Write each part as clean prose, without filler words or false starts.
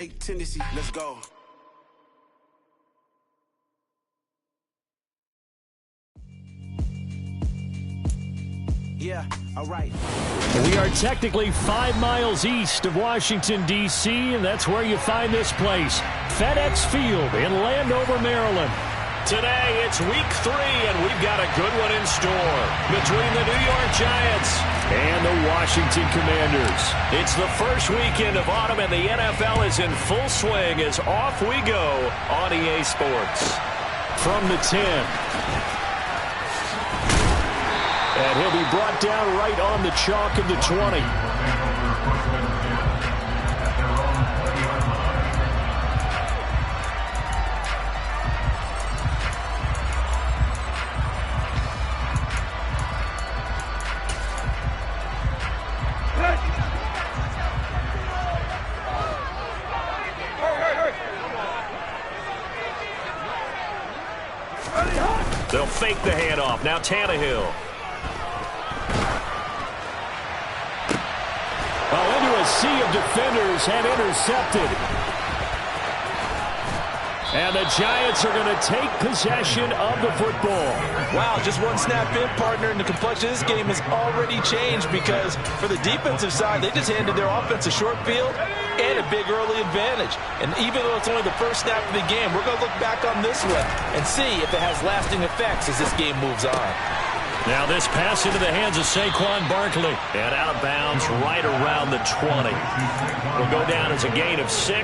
Tendency, let's go. Yeah, all right. We are technically 5 miles east of Washington, D.C., and that's where you find this place, FedEx Field in Landover, Maryland. Today, it's week 3, and we've got a good one in store between the New York Giants and the Washington Commanders. It's the first weekend of autumn, and the NFL is in full swing as off we go on EA Sports. From the 10. And he'll be brought down right on the chalk of the 20. They'll fake the handoff. Now Tannehill. Into a sea of defenders and intercepted. And the Giants are going to take possession of the football. Wow, just one snap in, partner, and the complexion of this game has already changed because for the defensive side, they just handed their offense a short field and a big early advantage. And even though it's only the first snap of the game, we're going to look back on this one and see if it has lasting effects as this game moves on. Now this pass into the hands of Saquon Barkley. And out of bounds right around the 20. Will go down as a gain of 6,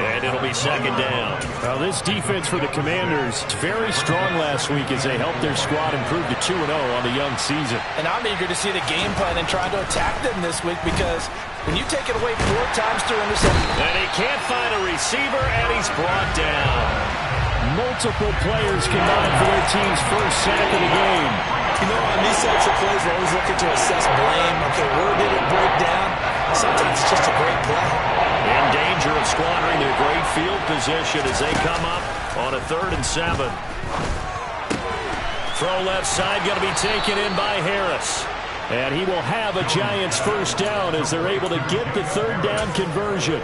and it'll be second down. Now this defense for the Commanders is very strong last week as they helped their squad improve to 2-0 on the young season. And I'm eager to see the game plan and try to attack them this week because when you take it away 4 times through interception. And he can't find a receiver, and he's brought down. Multiple players combined for their team's first sack of the game. You know, on these types of plays, we're always looking to assess blame. Okay, where did it break down? Sometimes it's just a great play. In danger of squandering their great field position as they come up on a 3rd and 7. Throw left side, going to be taken in by Harris. And he will have a Giants first down as they're able to get the 3rd down conversion.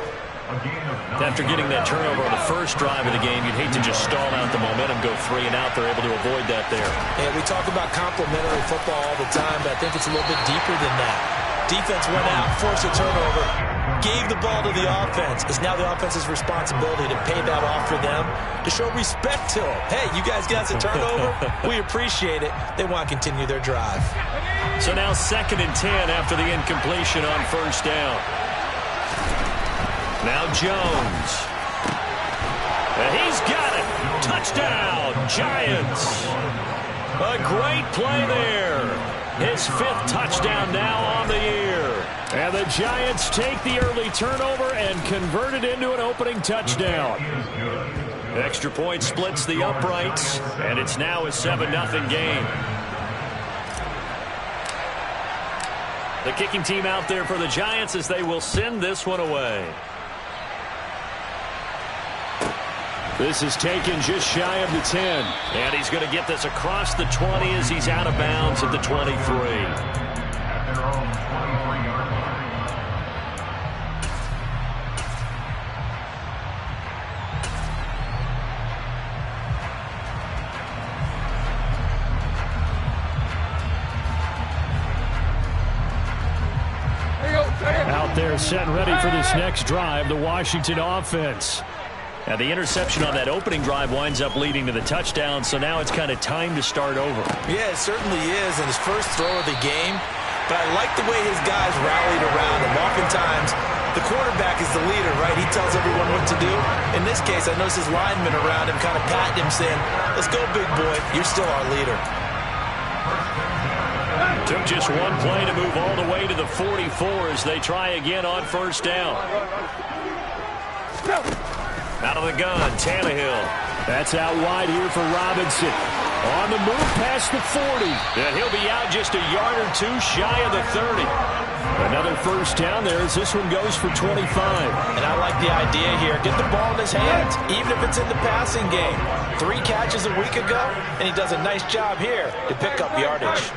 After getting that turnover on the first drive of the game, you'd hate to just stall out the momentum, go 3 and out. They're able to avoid that there. Yeah, we talk about complementary football all the time, but I think it's a little bit deeper than that. Defense went out, forced a turnover, gave the ball to the offense. It's now the offense's responsibility to pay that off for them, to show respect to them. Hey, you guys got a turnover? We appreciate it. They want to continue their drive. So now 2nd and 10 after the incompletion on first down. Now Jones. And he's got it. Touchdown, Giants. A great play there. His 5th touchdown now on the year. And the Giants take the early turnover and convert it into an opening touchdown. Extra point splits the uprights, and it's now a 7-0 game. The kicking team out there for the Giants as they will send this one away. This is taken just shy of the 10. And he's going to get this across the 20 as he's out of bounds at the 23. Out there set and ready for this next drive, the Washington offense. Now, the interception on that opening drive winds up leading to the touchdown, so now it's kind of time to start over. Yeah, it certainly is in his first throw of the game, but I like the way his guys rallied around him. Oftentimes, the quarterback is the leader, right? He tells everyone what to do. In this case, I noticed his linemen around him kind of patting him, saying, let's go, big boy. You're still our leader. Took just one play to move all the way to the 44 as they try again on first down. Out of the gun, Tannehill. That's out wide here for Robinson. On the move past the 40. And he'll be out just a yard or 2 shy of the 30. Another first down there as this one goes for 25. And I like the idea here. Get the ball in his hands, even if it's in the passing game. 3 catches a week ago, and he does a nice job here to pick up yardage.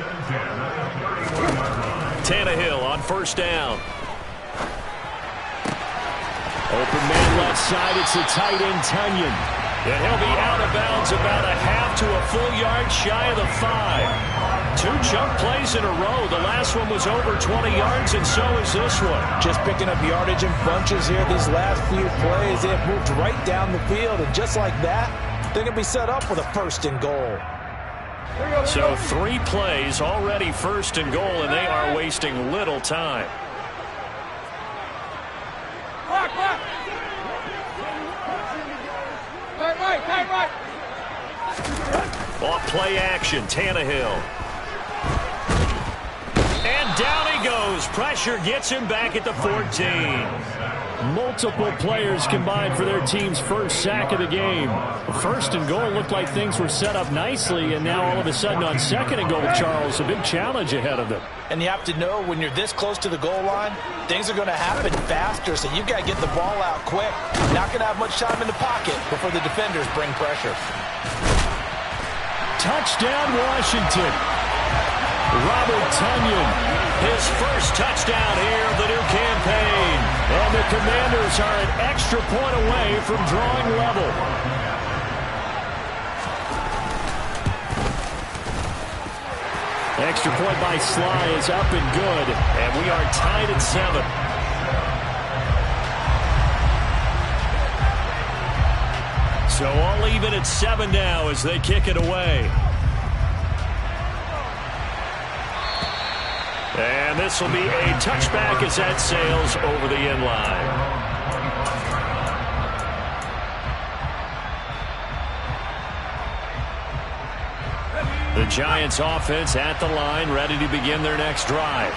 Tannehill on first down. Open man left side. It's the tight end, Tunyon. And he'll be out of bounds about a half to a full yard shy of the 5. 2 chunk plays in a row. The last one was over 20 yards, and so is this one. Just picking up yardage in bunches here these last few plays. They have moved right down the field, and just like that, they're going to be set up with a 1st and goal. So 3 plays already 1st and goal, and they are wasting little time. Off play action, Tannehill. And down he goes. Pressure gets him back at the 14. Multiple players combined for their team's first sack of the game. 1st and goal looked like things were set up nicely, and now all of a sudden on 2nd and goal, Charles, a big challenge ahead of them. And you have to know when you're this close to the goal line, things are going to happen faster, so you've got to get the ball out quick. Not going to have much time in the pocket before the defenders bring pressure. Touchdown, Washington. Robert Tunyon, his first touchdown here of the new campaign. And the Commanders are an extra point away from drawing level. Extra point by Sly is up and good, and we are tied at 7. So all even at 7 now as they kick it away. And this will be a touchback as that sails over the end line. The Giants offense at the line, ready to begin their next drive.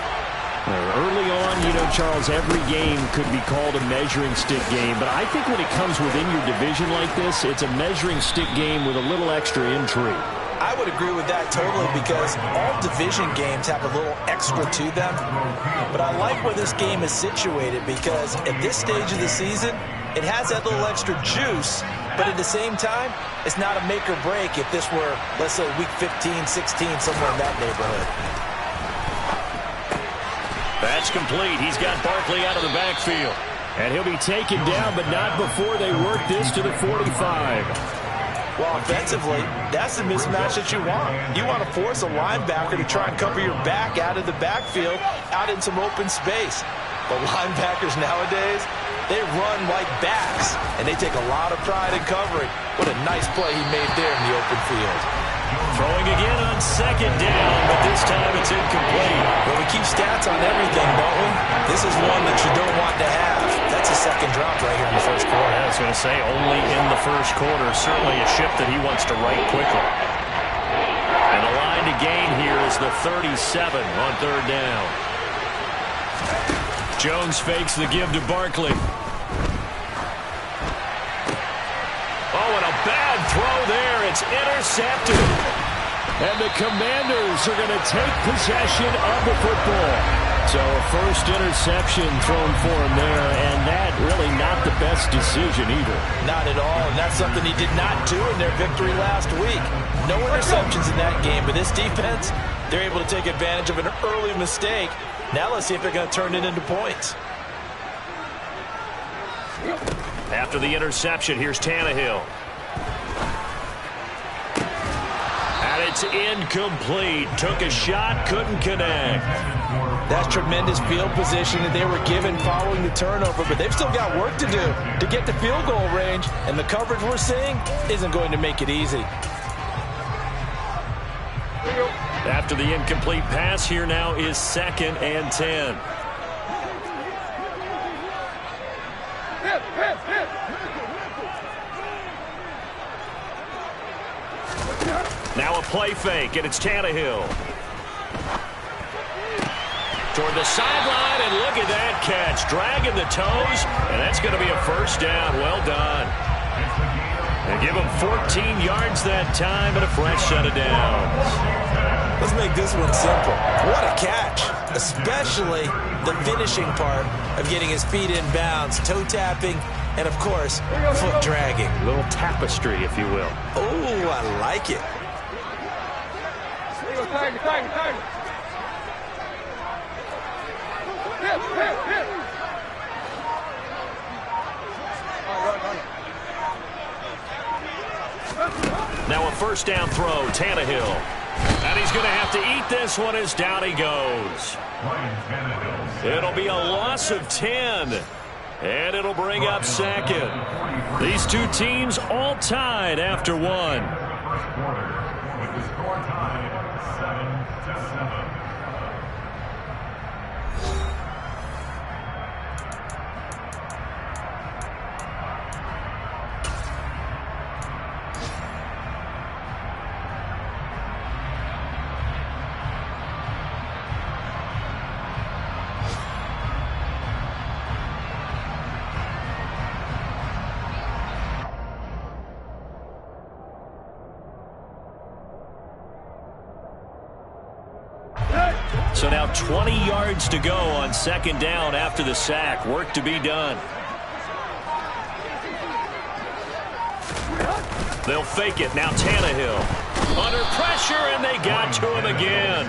Early on, you know, Charles, every game could be called a measuring stick game, but I think when it comes within your division like this, it's a measuring stick game with a little extra intrigue. I would agree with that totally because all division games have a little extra to them. But I like where this game is situated because at this stage of the season, it has that little extra juice, but at the same time, it's not a make or break if this were, let's say, week 15, 16, somewhere in that neighborhood. That's complete. He's got Barkley out of the backfield. And he'll be taken down, but not before they work this to the 45. Well, offensively, that's the mismatch that you want. You want to force a linebacker to try and cover your back out of the backfield, out in some open space. The linebackers nowadays, they run like backs, and they take a lot of pride in covering. What a nice play he made there in the open field. Throwing again on 2nd down, but this time it's incomplete. Well, we keep stats on everything, don't we? This is one that you don't want to have. That's a 2nd drop right here in the 1st quarter. I was going to say, only in the 1st quarter. Certainly a ship that he wants to right quickly. And the line to gain here is the 37 on 3rd down. Jones fakes the give to Barkley. Oh, and a bad throw there. It's intercepted. And the Commanders are going to take possession of the football. So a first interception thrown for him there, and that really not the best decision either. Not at all, and that's something he did not do in their victory last week. No interceptions in that game, but this defense, they're able to take advantage of an early mistake. Now let's see if they're going to turn it into points. After the interception, here's Tannehill. And it's incomplete. Took a shot, couldn't connect. That's tremendous field position that they were given following the turnover, but they've still got work to do to get the field goal range, and the coverage we're seeing isn't going to make it easy. After the incomplete pass, here now is 2nd and 10. Now a play fake, and it's Tannehill. Toward the sideline, and look at that catch. Dragging the toes, and that's going to be a 1st down. Well done. And give him 14 yards that time and a fresh set of downs. Let's make this one simple. What a catch, especially the finishing part of getting his feet in bounds, toe tapping, and, of course, foot dragging. A little tapestry, if you will. Oh, I like it. Now a first down throw, Tannehill. And he's going to have to eat this one as down he goes. It'll be a loss of 10. And it'll bring up second. These two teams all tied after one. With the score tied 7-7. So now 20 yards to go on second down after the sack. Work to be done. They'll fake it. Now Tannehill. Under pressure, and they got to him again.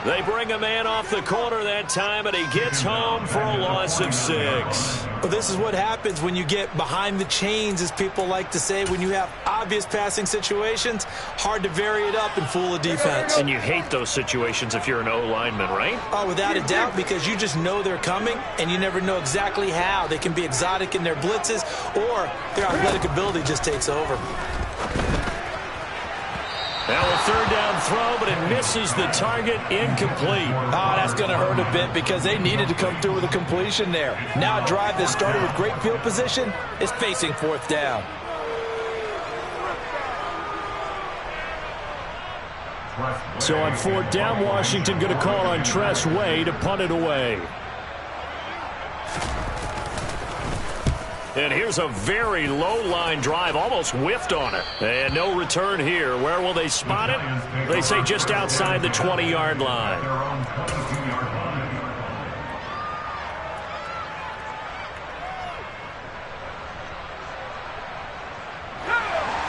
They bring a man off the corner that time, and he gets home for a loss of 6. Well, this is what happens when you get behind the chains, as people like to say. When you have obvious passing situations, hard to vary it up and fool a defense. And you hate those situations if you're an O-lineman, right? Oh, without a doubt, because you just know they're coming, and you never know exactly how. They can be exotic in their blitzes, or their athletic ability just takes over. Now a third down throw, but it misses the target, incomplete. Oh, that's going to hurt a bit because they needed to come through with a completion there. Now a drive that started with great field position is facing fourth down. So on fourth down, Washington going to call on Tress Way to punt it away. And here's a very low-line drive, almost whiffed on it. And no return here. Where will they spot it? They say just outside the 20-yard line.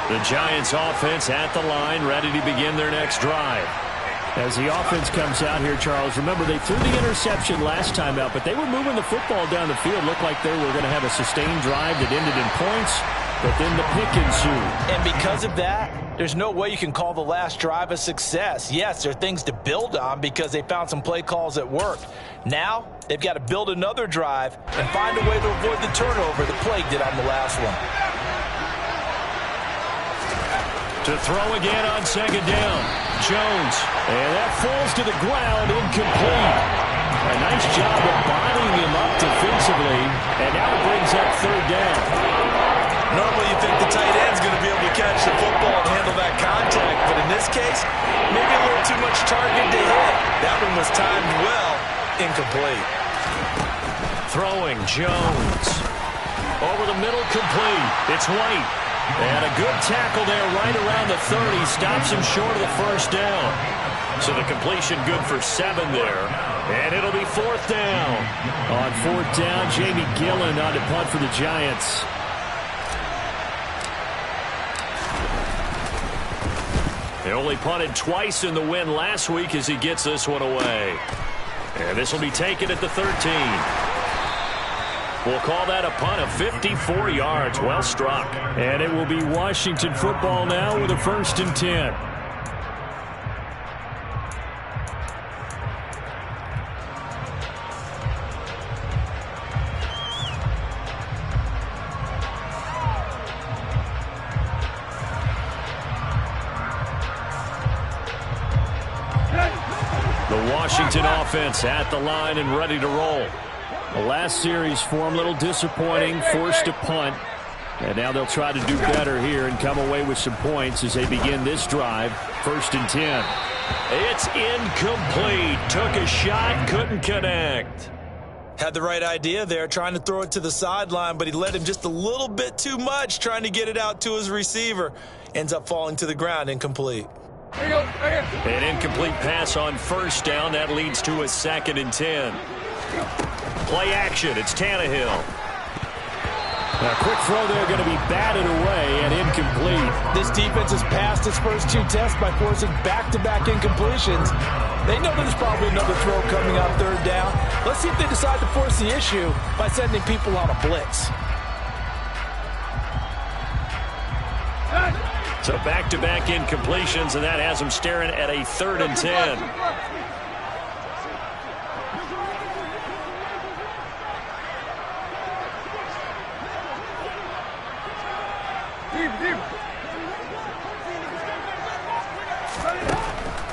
The Giants offense at the line, ready to begin their next drive. As the offense comes out here, Charles, remember they threw the interception last time out, but they were moving the football down the field. Looked like they were going to have a sustained drive that ended in points, but then the pick ensued. And because of that, there's no way you can call the last drive a success. Yes, there are things to build on because they found some play calls that worked. Now, they've got to build another drive and find a way to avoid the turnover that plagued it on the last one. To throw again on second down. Jones. And that falls to the ground, incomplete. A nice job of bodying him up defensively. And now it brings up third down. Normally you think the tight end's going to be able to catch the football and handle that contact. But in this case, maybe a little too much target to hit. That one was timed well. Incomplete. Throwing Jones. Over the middle, complete. It's White. And a good tackle there right around the 30. Stops him short of the first down. So the completion good for 7 there. And it'll be fourth down. On fourth down, Jamie Gillen on to punt for the Giants. They only punted twice in the win last week as he gets this one away. And this will be taken at the 13. We'll call that a punt of 54 yards. Well struck. And it will be Washington football now with a 1st and 10. The Washington offense at the line and ready to roll. The last series for them, a little disappointing, forced a punt. And now they'll try to do better here and come away with some points as they begin this drive. 1st and 10. It's incomplete. Took a shot, couldn't connect. Had the right idea there, trying to throw it to the sideline, but he led him just a little bit too much, trying to get it out to his receiver. Ends up falling to the ground, incomplete. An incomplete pass on first down. That leads to a 2nd and 10. Play action. It's Tannehill. A quick throw there going to be batted away and incomplete. This defense has passed its first 2 tests by forcing back-to-back incompletions. They know there's probably another throw coming on third down. Let's see if they decide to force the issue by sending people on a blitz. So back-to-back incompletions, and that has them staring at a 3rd and 10.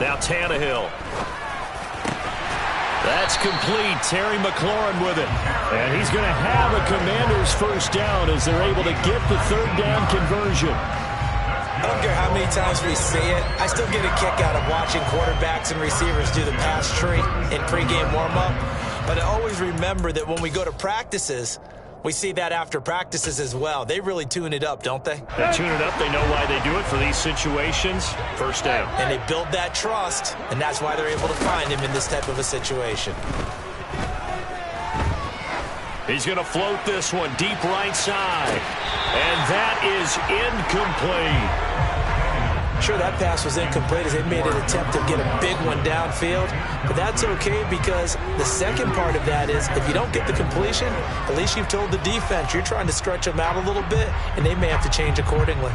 Now Tannehill. That's complete. Terry McLaurin with it. And he's going to have a Commanders first down as they're able to get the 3rd down conversion. I don't care how many times we see it. I still get a kick out of watching quarterbacks and receivers do the pass tree in pregame warm-up. But I always remember that when we go to practices, we see that after practices as well. They really tune it up, don't they? They tune it up. They know why they do it for these situations. First down. And they build that trust, and that's why they're able to find him in this type of a situation. He's going to float this one deep right side. And that is incomplete. Sure, that pass was incomplete as they made an attempt to get a big one downfield. But that's okay because the second part of that is if you don't get the completion, at least you've told the defense you're trying to stretch them out a little bit, and they may have to change accordingly.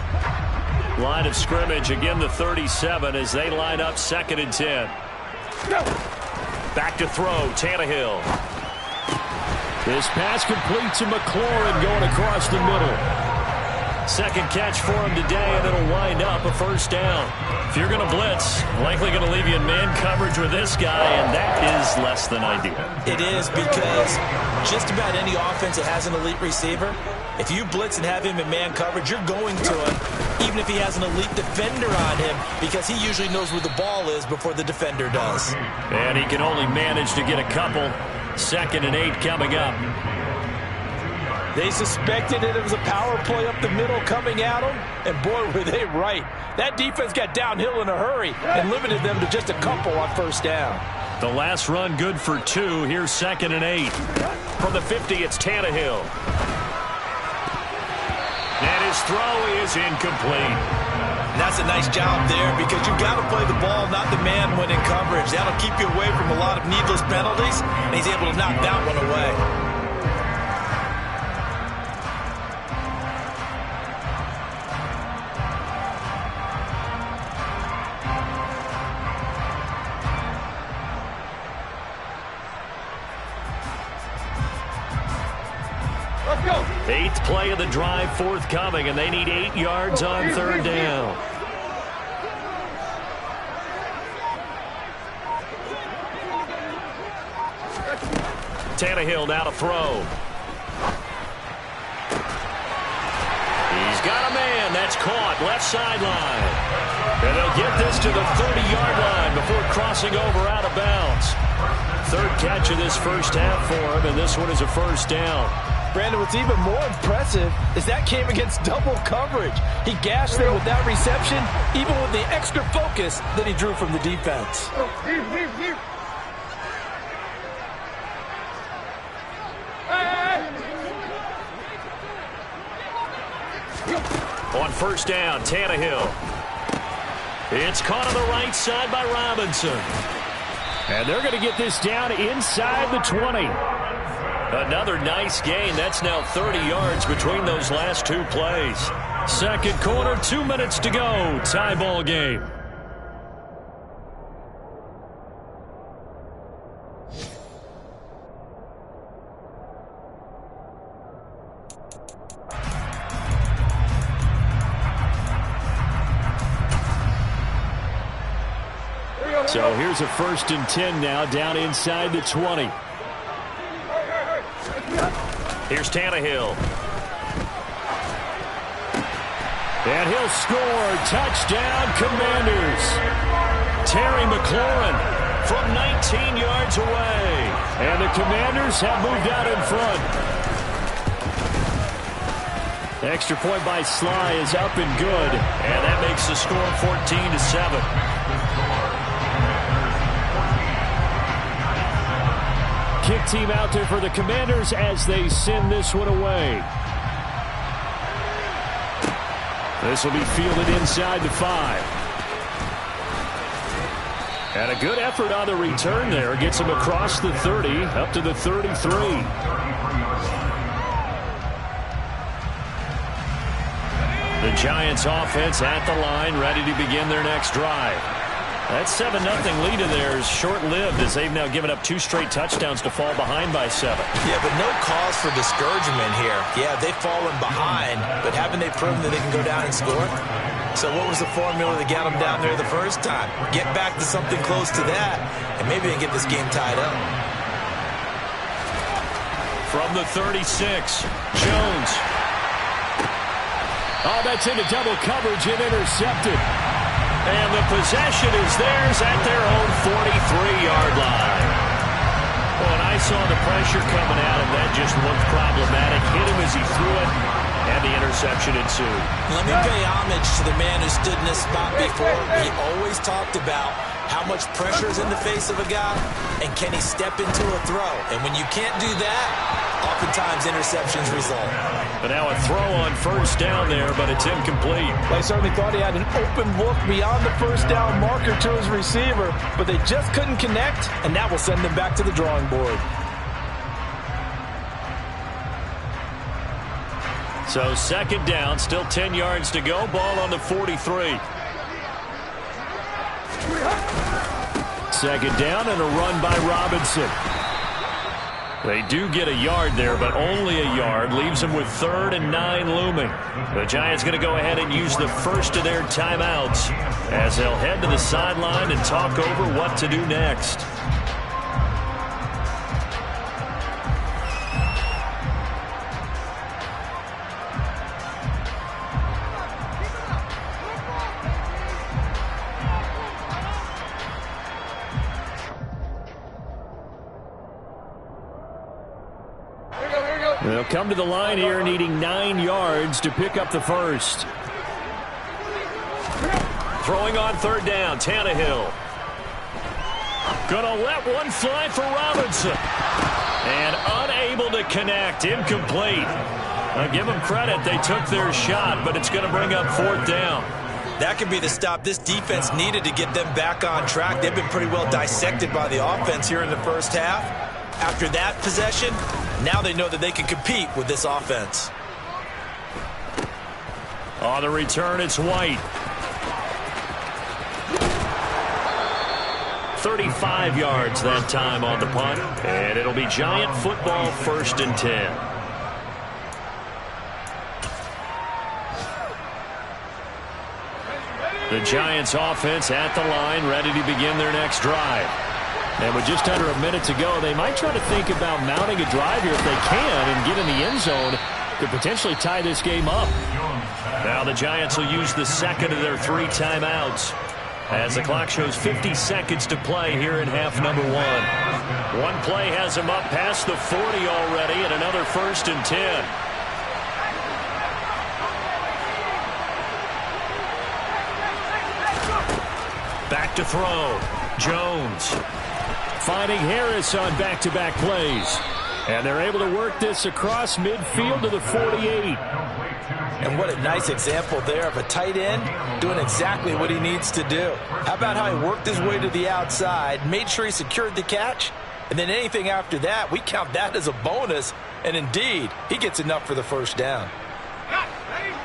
Line of scrimmage, again the 37 as they line up 2nd and 10. Back to throw, Tannehill. This pass complete to McLaurin going across the middle. Second catch for him today, and it'll wind up a first down. If you're going to blitz, likely going to leave you in man coverage with this guy, and that is less than ideal. It is because just about any offense that has an elite receiver, if you blitz and have him in man coverage, you're going to him, even if he has an elite defender on him, because he usually knows where the ball is before the defender does. And he can only manage to get a couple. 2nd and 8 coming up. They suspected it was a power play up the middle coming at them, and boy, were they right. That defense got downhill in a hurry and limited them to just a couple on first down. The last run good for 2. Here's 2nd and 8. From the 50, it's Tannehill. And his throw is incomplete. And that's a nice job there because you've got to play the ball, not the man when in coverage. That'll keep you away from a lot of needless penalties, and he's able to knock that one away. Eighth play of the drive forthcoming, and they need 8 yards on 3rd down. Tannehill now to throw. He's got a man. That's caught. Left sideline. And they'll get this to the 30-yard line before crossing over out of bounds. 3rd catch of this first half for him, and this one is a first down. Brandon, what's even more impressive is that came against double coverage. He gashed them with that reception, even with the extra focus that he drew from the defense. On first down, Tannehill. It's caught on the right side by Robinson. And they're going to get this down inside the 20. Another nice gain. That's now 30 yards between those last 2 plays. Second quarter, 2 minutes to go. Tie ball game. So here's a 1st and 10 now, down inside the 20. Here's Tannehill. And he'll score. Touchdown, Commanders. Terry McLaurin from 19 yards away. And the Commanders have moved out in front. Extra point by Sly is up and good. And that makes the score 14-7. Kick team out there for the Commanders as they send this one away. This will be fielded inside the 5. And a good effort on the return there. Gets him across the 30, up to the 33. The Giants offense at the line, ready to begin their next drive. That 7-0 lead of theirs short-lived as they've now given up 2 straight touchdowns to fall behind by 7. Yeah, but no cause for discouragement here. Yeah, they've fallen behind, but haven't they proven that they can go down and score? So what was the formula that got them down there the first time? Get back to something close to that, and maybe they can get this game tied up. From the 36, Jones. Oh, that's into double coverage and intercepted. And the possession is theirs at their own 43-yard line. Well, and I saw the pressure coming at him. That just looked problematic. Hit him as he threw it, and the interception ensued. Let me pay homage to the man who stood in this spot before. He always talked about how much pressure is in the face of a guy, and can he step into a throw. And when you can't do that, oftentimes interceptions result. But now a throw on first down there, but it's incomplete. They certainly thought he had an open look beyond the first down marker to his receiver, but they just couldn't connect, and that will send them back to the drawing board. So second down, still 10 yards to go, ball on the 43. Second down and a run by Robinson. They do get a yard there, but only a yard. Leaves them with 3rd and 9 looming. The Giants going to go ahead and use the first of their timeouts as they'll head to the sideline and talk over what to do next. They'll come to the line here needing 9 yards to pick up the first. Throwing on 3rd down, Tannehill. Gonna let one fly for Robinson. And unable to connect, incomplete. I'll give them credit, they took their shot, but it's going to bring up 4th down. That could be the stop this defense needed to get them back on track. They've been pretty well dissected by the offense here in the first half. After that possession, now they know that they can compete with this offense. On the return, it's White. 35 yards that time on the punt. And it'll be Giant football, 1st and 10. The Giants offense at the line, ready to begin their next drive. And with just under a minute to go, they might try to think about mounting a drive here if they can and get in the end zone. Could potentially tie this game up. Now the Giants will use the second of their 3 timeouts as the clock shows 50 seconds to play here in half number 1. One play has them up past the 40 already, and another 1st and 10. Back to throw. Jones. Finding Harris on back-to-back plays. And they're able to work this across midfield to the 48. And what a nice example there of a tight end doing exactly what he needs to do. How about how he worked his way to the outside, made sure he secured the catch, and then anything after that, we count that as a bonus. And indeed, he gets enough for the 1st down.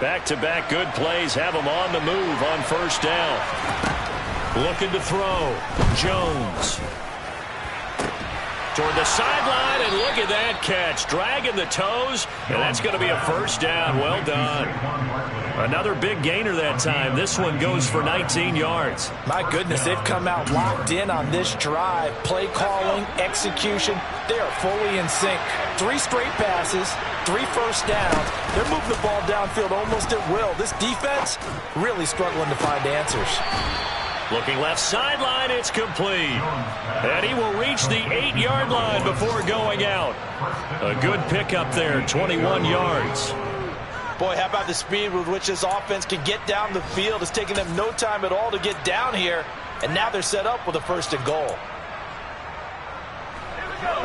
Back-to-back good plays have him on the move on 1st down. Looking to throw. Jones. Toward the sideline, and look at that catch. Dragging the toes, and that's going to be a 1st down. Well done. Another big gainer that time. This one goes for 19 yards. My goodness, they've come out locked in on this drive. Play calling, execution, they are fully in sync. 3 straight passes, 3 first downs. They're moving the ball downfield almost at will. This defense really struggling to find answers. Looking left sideline, it's complete. And he will reach the 8-yard line before going out. A good pickup there, 21 yards. Boy, how about the speed with which this offense can get down the field? It's taking them no time at all to get down here. And now they're set up with a 1st and goal.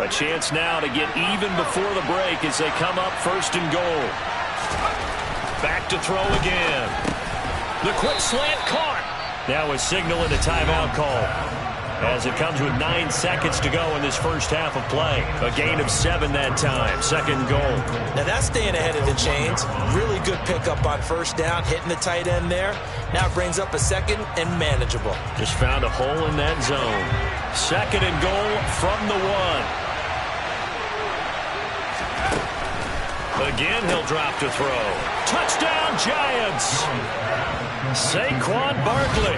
A chance now to get even before the break as they come up 1st and goal. Back to throw again. The quick slant caught. Now a signal and a timeout call. as it comes with 9 seconds to go in this first half of play. A gain of 7 that time. Second goal. Now that's staying ahead of the chains. Really good pickup on first down, hitting the tight end there. Now it brings up a second and manageable. Just found a hole in that zone. Second and goal from the 1. Again, he'll drop to throw. Touchdown, Giants! Saquon Barkley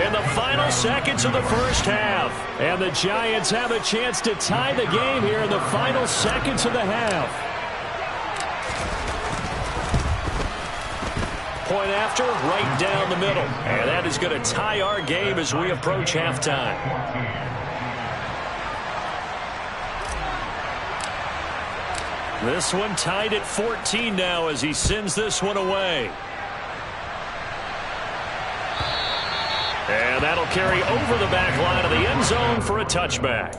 in the final seconds of the first half. And the Giants have a chance to tie the game here in the final seconds of the half. Point after, right down the middle. And that is going to tie our game as we approach halftime. This one tied at 14 now as he sends this one away. And that'll carry over the back line of the end zone for a touchback.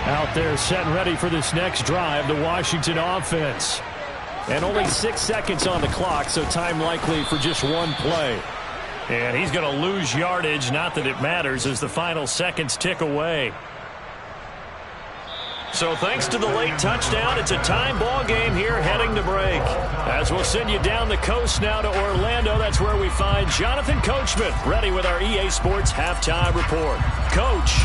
Out there set and ready for this next drive, the Washington offense. And only 6 seconds on the clock, so time likely for just one play. And he's going to lose yardage, not that it matters, as the final seconds tick away. So thanks to the late touchdown, it's a time ball game here heading to break. As we'll send you down the coast now to Orlando, that's where we find Jonathan Coachman, ready with our EA Sports Halftime Report. Coach.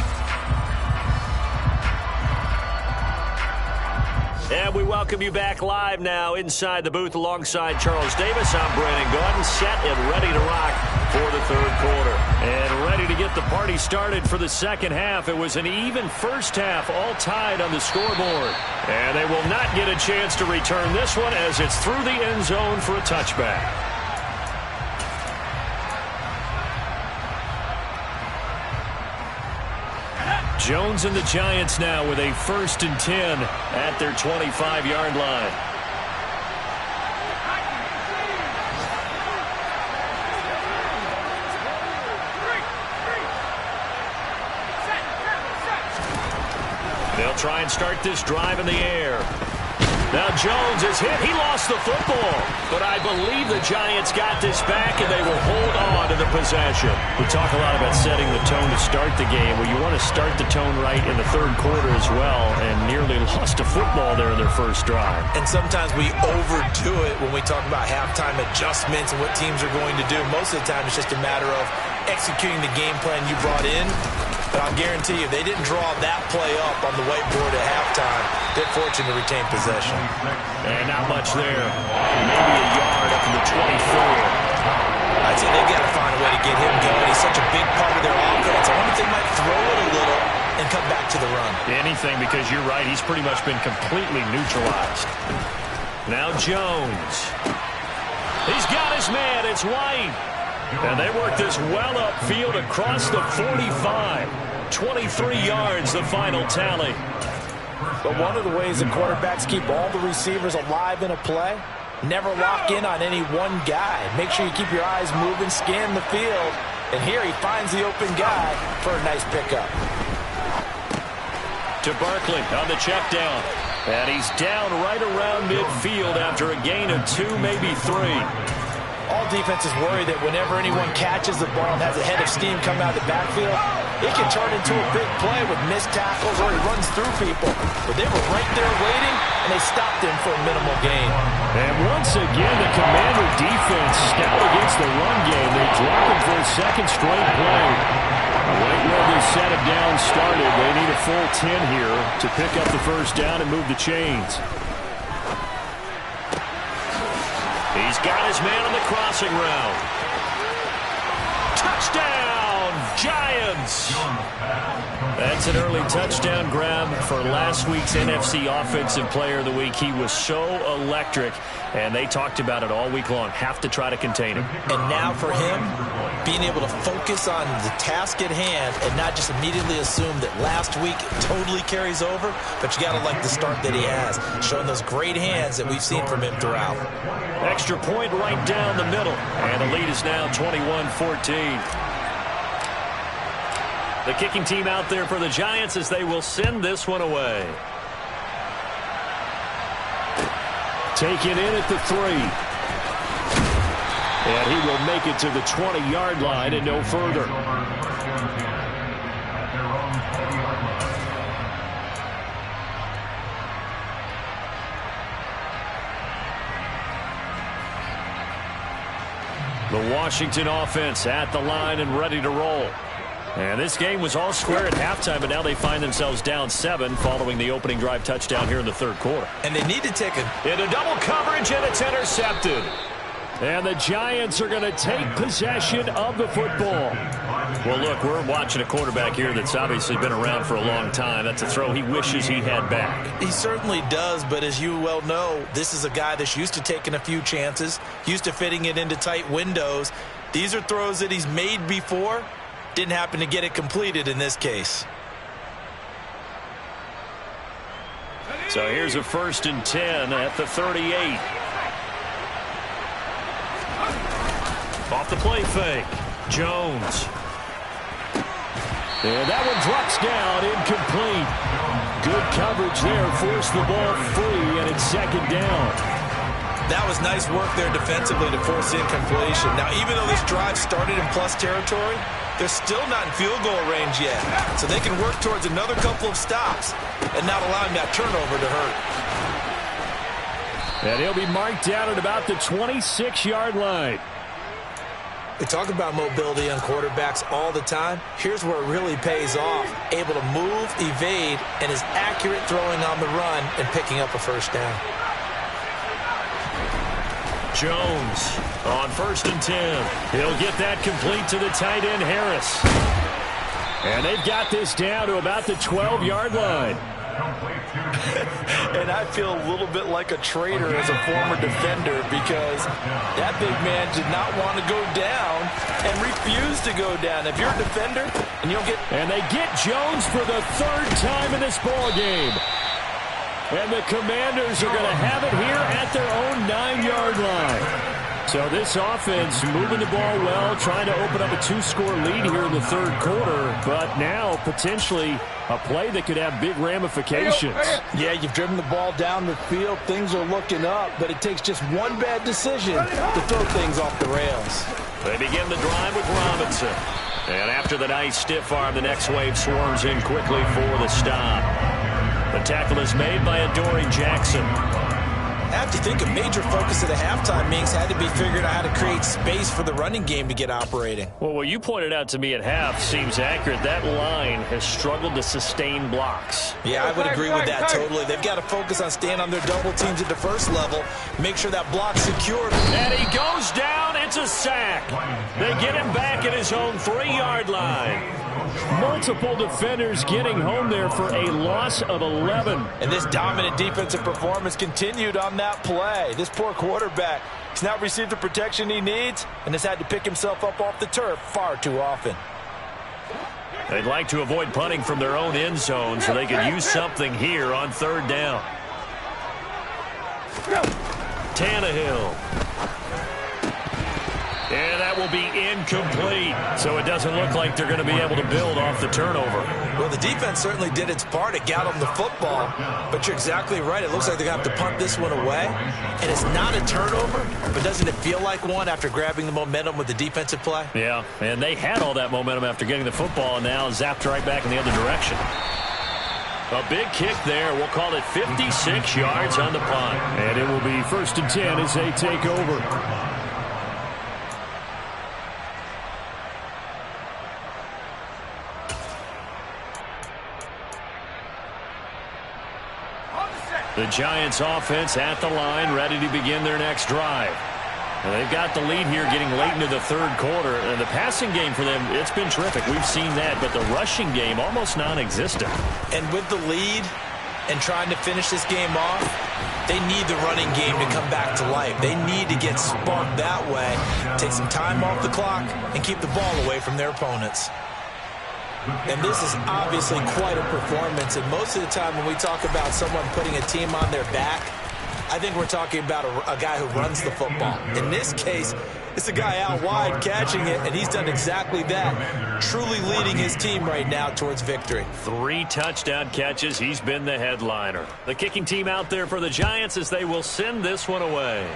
And we welcome you back live now inside the booth alongside Charles Davis. I'm Brandon Gaudin, set and ready to rock for the third quarter. And ready to get the party started for the second half. It was an even first half, all tied on the scoreboard. And they will not get a chance to return this one as it's through the end zone for a touchback. Jones and the Giants now with a 1st and 10 at their 25-yard line. They'll try and start this drive in the air. Now Jones is hit. He lost the football. But I believe the Giants got this back, and they will hold on to the possession. We talk a lot about setting the tone to start the game. Well, you want to start the tone right in the third quarter as well, and nearly lost a football there in their first drive. And sometimes we overdo it when we talk about halftime adjustments and what teams are going to do. Most of the time, it's just a matter of executing the game plan you brought in. But I'll guarantee you, if they didn't draw that play up on the whiteboard at halftime, they're fortunate to retain possession. And not much there. Maybe a yard up to the 24. I'd say they've got to find a way to get him going. He's such a big part of their offense. I wonder if they might throw it a little and come back to the run. Anything, because you're right. He's pretty much been completely neutralized. Now Jones. He's got his man. It's White. And they work this well upfield across the 45. 23 yards, the final tally. But one of the ways that quarterbacks keep all the receivers alive in a play, never lock in on any one guy. Make sure you keep your eyes moving, scan the field. And here he finds the open guy for a nice pickup. To Barkley on the check down. And he's down right around midfield after a gain of 2, maybe 3. All defenses worry that whenever anyone catches the ball and has a head of steam come out of the backfield, it can turn into a big play with missed tackles or he runs through people. But they were right there waiting, and they stopped him for a minimal gain. And once again, the Commander defense stout against the run game. They drop him for a second straight play. Right where they set him down started, they need a full 10 here to pick up the first down and move the chains. He's got his man on the crossing route. Touchdown, Giants! That's an early touchdown grab for last week's NFC Offensive Player of the Week. He was so electric, and they talked about it all week long. Have to try to contain him. And now for him, being able to focus on the task at hand and not just immediately assume that last week totally carries over, but you got to like the start that he has, showing those great hands that we've seen from him throughout. Extra point right down the middle, and the lead is now 21-14. The kicking team out there for the Giants as they will send this one away. Taken in at the 3. And he will make it to the 20-yard line and no further. The Washington offense at the line and ready to roll. And this game was all square at halftime, but now they find themselves down 7 following the opening drive touchdown here in the third quarter. And they need to take into double coverage, and it's intercepted. And the Giants are going to take possession of the football. Well, look, we're watching a quarterback here that's obviously been around for a long time. That's a throw he wishes he had back. He certainly does, but as you well know, this is a guy that's used to taking a few chances, used to fitting it into tight windows. These are throws that he's made before. Didn't happen to get it completed in this case. So here's a 1st and 10 at the 38. Off the play fake. Jones. And that one drops down, incomplete. Good coverage there, forced the ball free, and it's 2nd down. That was nice work there defensively to force incompletion. Now, even though this drive started in plus territory, they're still not in field goal range yet. So they can work towards another couple of stops and not allowing that turnover to hurt. And he'll be marked down at about the 26-yard line. We talk about mobility on quarterbacks all the time. Here's where it really pays off. Able to move, evade, and is accurate throwing on the run and picking up a 1st down. Jones on 1st and 10. He'll get that complete to the tight end, Harris. And they've got this down to about the 12-yard line. And I feel a little bit like a traitor as a former defender because that big man did not want to go down and refused to go down. If you're a defender and you don't get... And they get Jones for the 3rd time in this ball game. And the Commanders are going to have it here at their own 9-yard line. So this offense moving the ball well, trying to open up a 2-score lead here in the 3rd quarter, but now potentially a play that could have big ramifications. Yeah, you've driven the ball down the field. Things are looking up, but it takes just one bad decision to throw things off the rails. They begin the drive with Robinson. And after the nice stiff arm, the next wave swarms in quickly for the stop. The tackle is made by Adoree Jackson. I have to think a major focus of the halftime meetings had to be figuring out how to create space for the running game to get operating. Well, what you pointed out to me at half seems accurate. That line has struggled to sustain blocks. Yeah, I would agree with that totally. They've got to focus on staying on their double teams at the first level, make sure that block's secured. And he goes down. It's a sack. They get him back at his own 3-yard line. Multiple defenders getting home there for a loss of 11. And this dominant defensive performance continued on that play. This poor quarterback has not received the protection he needs and has had to pick himself up off the turf far too often. They'd like to avoid punting from their own end zone so they could use something here on 3rd down. Tannehill. And that will be incomplete. So it doesn't look like they're going to be able to build off the turnover. Well, the defense certainly did its part. It got them the football. But you're exactly right. It looks like they're going to have to punt this one away. And it's not a turnover, but doesn't it feel like one after grabbing the momentum with the defensive play? Yeah, and they had all that momentum after getting the football and now zapped right back in the other direction. A big kick there. We'll call it 56 yards on the punt. And it will be 1st and 10 as they take over. The Giants offense at the line, ready to begin their next drive. And they've got the lead here getting late into the 3rd quarter. And the passing game for them, it's been terrific. We've seen that. But the rushing game, almost non-existent. And with the lead and trying to finish this game off, they need the running game to come back to life. They need to get sparked that way, take some time off the clock, and keep the ball away from their opponents. And this is obviously quite a performance. And most of the time when we talk about someone putting a team on their back, I think we're talking about a guy who runs the football. In this case, It's a guy out wide catching it, and he's done exactly that, truly leading his team right now towards victory. 3 touchdown catches. He's been the headliner. The kicking team out there for the Giants as they will send this one away.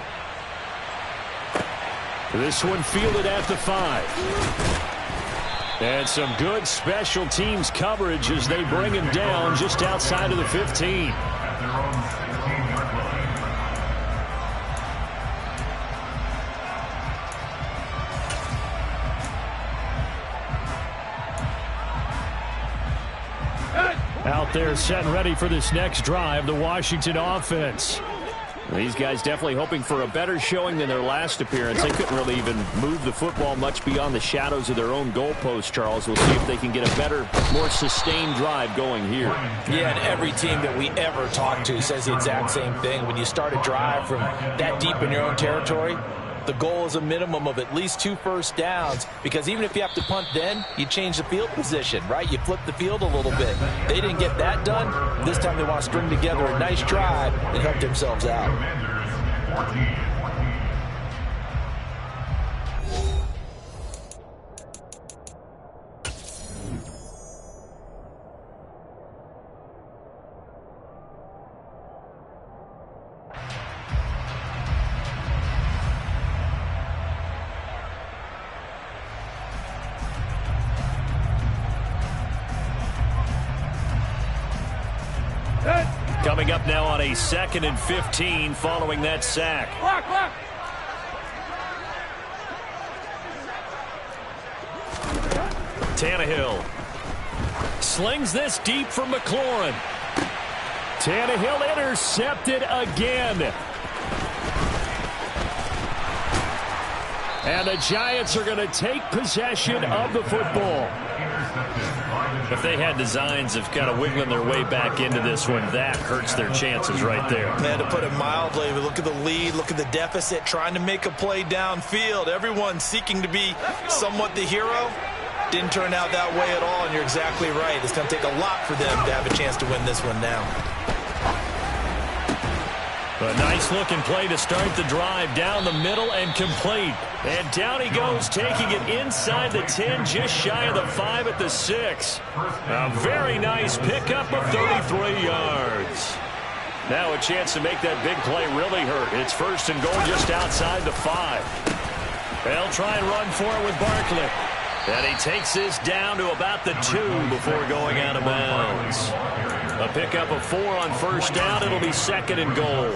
This one fielded at the 5. And some good special teams coverage as they bring him down just outside of the 15. At their own 16-yard line. Out there set and ready for this next drive, the Washington offense. These guys definitely hoping for a better showing than their last appearance. They couldn't really even move the football much beyond the shadows of their own goalpost, Charles. We'll see if they can get a better, more sustained drive going here. Yeah, and every team that we ever talk to says the exact same thing. When you start a drive from that deep in your own territory, the goal is a minimum of at least 2 first downs, because even if you have to punt then, you change the field position, right? You flip the field a little bit. They didn't get that done. This time they want to string together a nice drive and help themselves out. Commanders 14. Coming up now on a 2nd and 15 following that sack. Tannehill slings this deep from McLaurin. Tannehill intercepted again. And the Giants are going to take possession of the football. If they had designs of kind of wiggling their way back into this one, that hurts their chances right there. Man, to put it mildly, look at the lead, look at the deficit, trying to make a play downfield. Everyone seeking to be somewhat the hero. Didn't turn out that way at all, and you're exactly right. It's going to take a lot for them to have a chance to win this one now. A nice-looking play to start the drive down the middle and complete. And down he goes, taking it inside the 10, just shy of the 5 at the 6. A very nice pickup of 33 yards. Now a chance to make that big play really hurt. It's 1st and goal just outside the 5. They'll try and run for it with Barkley. And he takes this down to about the 2 before going out of bounds. A pickup of 4 on 1st down. It'll be 2nd and goal.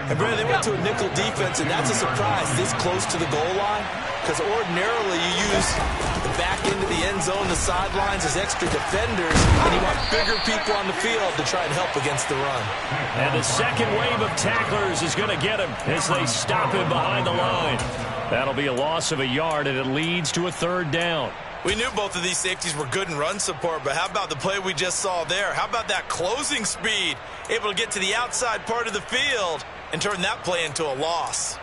And Brandon, they went to a nickel defense, and that's a surprise this close to the goal line, because ordinarily you use the back end of the end zone, the sidelines as extra defenders, and you want bigger people on the field to try and help against the run. And the second wave of tacklers is going to get him as they stop him behind the line. That'll be a loss of a yard, and it leads to a 3rd down. We knew both of these safeties were good in run support, but how about the play we just saw there? How about that closing speed? Able to get to the outside part of the field and turn that play into a loss.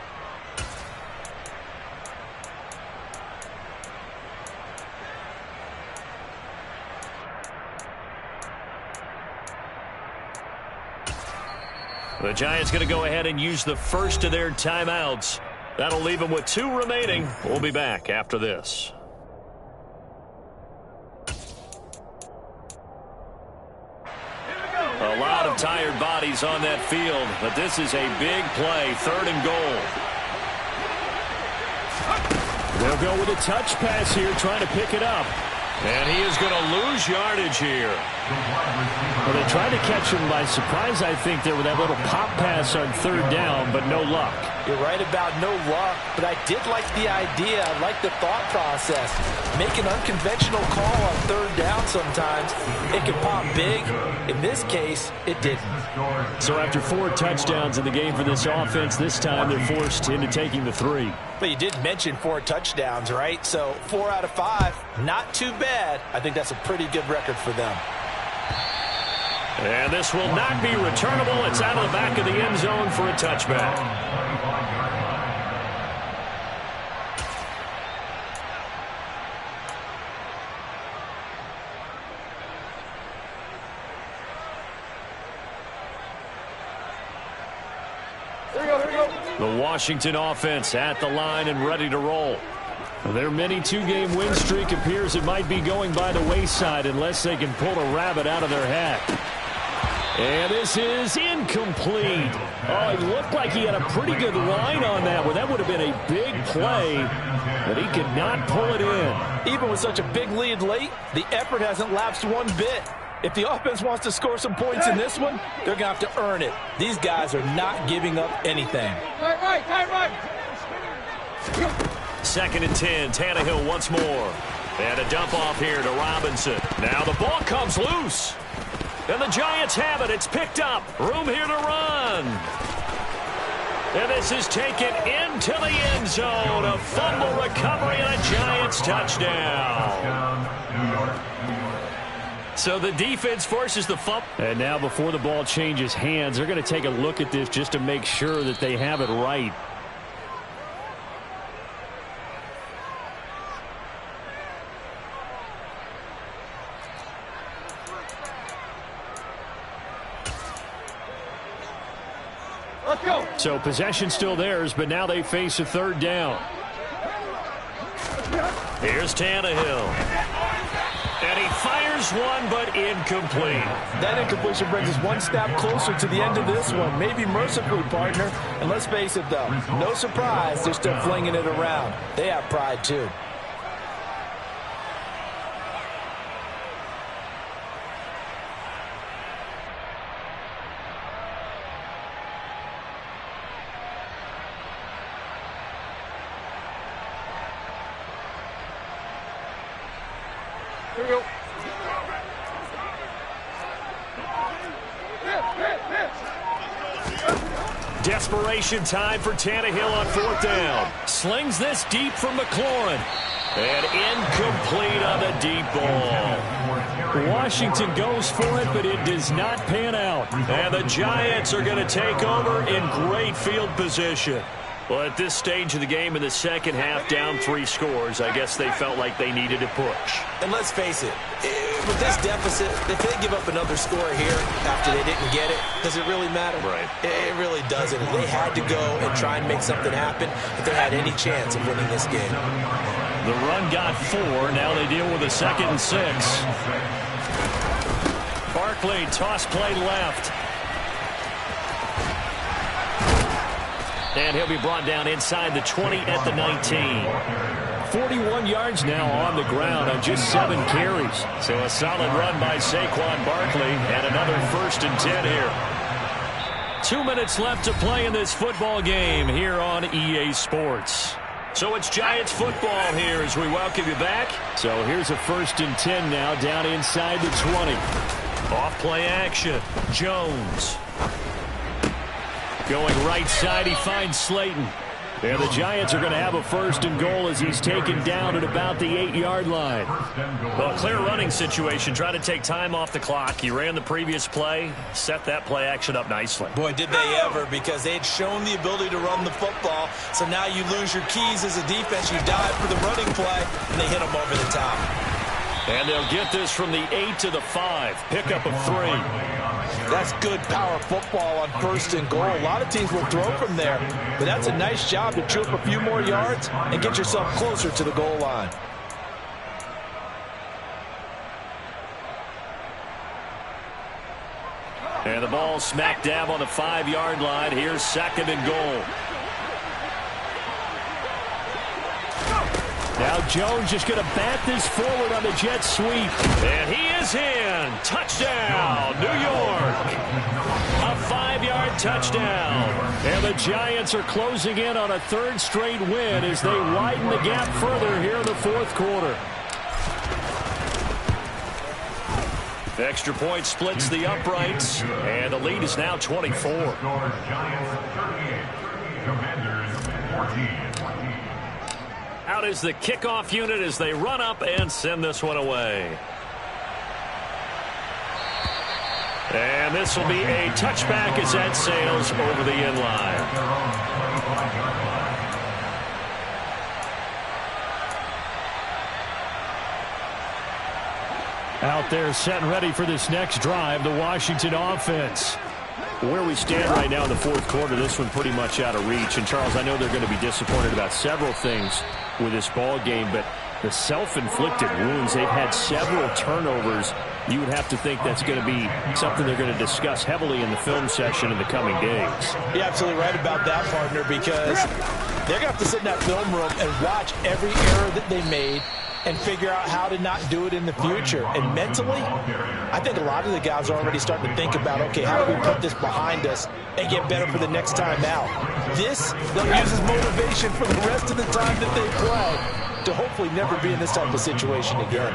The Giants going to go ahead and use the first of their timeouts. That'll leave them with 2 remaining. We'll be back after this. A lot of tired bodies on that field, but this is a big play, 3rd and goal. They'll go with a touch pass here, trying to pick it up. And he is going to lose yardage here. Well, they tried to catch him by surprise, I think, there with that little pop pass on 3rd down, but no luck. You're right about no luck, but I did like the idea. I like the thought process. Make an unconventional call on 3rd down sometimes. It can pop big. In this case, it didn't. So after 4 touchdowns in the game for this offense, this time they're forced into taking the 3. But you did mention 4 touchdowns, right? So 4 out of 5, not too bad. I think that's a pretty good record for them. And this will not be returnable. It's out of the back of the end zone for a touchback. Here we go. The Washington offense at the line and ready to roll. Their mini two-game win streak appears it might be going by the wayside unless they can pull a rabbit out of their hat. And this is incomplete. Oh, it looked like he had a pretty good line on that one. That would have been a big play, but he could not pull it in. Even with such a big lead late, the effort hasn't lapsed one bit. If the offense wants to score some points in this one, they're going to have to earn it. These guys are not giving up anything. Second and 10, Tannehill once more. And a dump off here to Robinson. Now the ball comes loose. And the Giants have it. It's picked up. Room here to run. And this is taken into the end zone. A fumble recovery and a Giants touchdown. So the defense forces the fumble. And now before the ball changes hands, they're going to take a look at this just to make sure that they have it right. So possession still theirs, but now they face a third down. Here's Tannehill. And he fires one, but incomplete. That incompletion brings us one step closer to the end of this one. Maybe mercifully, partner. And let's face it, though, no surprise they're still flinging it around. They have pride, too. Desperation time for Tannehill on fourth down. Slings this deep from McLaurin. And incomplete on the deep ball. Washington goes for it, but it does not pan out. And the Giants are going to take over in great field position. Well, at this stage of the game in the second half, down 3 scores, I guess they felt like they needed to push. And let's face it, with this deficit, if they give up another score here after they didn't get it, does it really matter? Right. It really doesn't. They had to go and try and make something happen if they had any chance of winning this game. The run got 4. Now they deal with a 2nd and 6. Barkley, toss play left. And he'll be brought down inside the 20 at the 19. 41 yards now on the ground on just 7 carries. So a solid run by Saquon Barkley and another 1st and 10 here. 2 minutes left to play in this football game here on EA Sports. So it's Giants football here as we welcome you back. So here's a 1st and 10 now down inside the 20. Off play action. Jones. Going right side, he finds Slayton. And the Giants are going to have a 1st and goal as he's taken down at about the 8-yard line. Well, clear running situation. Try to take time off the clock. He ran the previous play, set that play action up nicely. Boy, did they ever, because they had shown the ability to run the football. So now you lose your keys as a defense. You dive for the running play, and they hit them over the top. And they'll get this from the 8 to the 5. Pickup of 3. That's good power football on 1st and goal. A lot of teams will throw from there, but that's a nice job to chew up a few more yards and get yourself closer to the goal line. And the ball smack dab on the 5-yard line. Here's 2nd and goal. Now Jones just going to bat this forward on the jet sweep. And he is in. Touchdown, New York. A 5-yard touchdown. And the Giants are closing in on a 3rd straight win as they widen the gap further here in the 4th quarter. The extra point splits the uprights. And the lead is now 24. Giants 38, Commanders 14. Out is the kickoff unit as they run up and send this one away. And this will be a touchback as that sails over the end line. Out there set and ready for this next drive, the Washington offense. Where we stand right now in the fourth quarter, this one pretty much out of reach. And, Charles, I know they're going to be disappointed about several things with this ball game, but the self-inflicted wounds, they've had several turnovers. You would have to think that's going to be something they're going to discuss heavily in the film session in the coming days. You're absolutely right about that, partner, because they're going to have to sit in that film room and watch every error that they made and figure out how to not do it in the future. And mentally, I think a lot of the guys are already starting to think about, okay, how do we put this behind us and get better for the next time out? This, they'll use as motivation for the rest of the time that they play to hopefully never be in this type of situation again.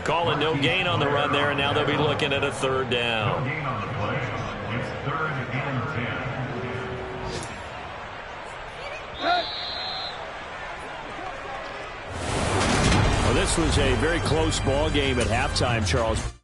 Calling no gain on the run there, and now they'll be looking at a third down. Gain on the play. It's 3rd and 10. Well, this was a very close ball game at halftime, Charles.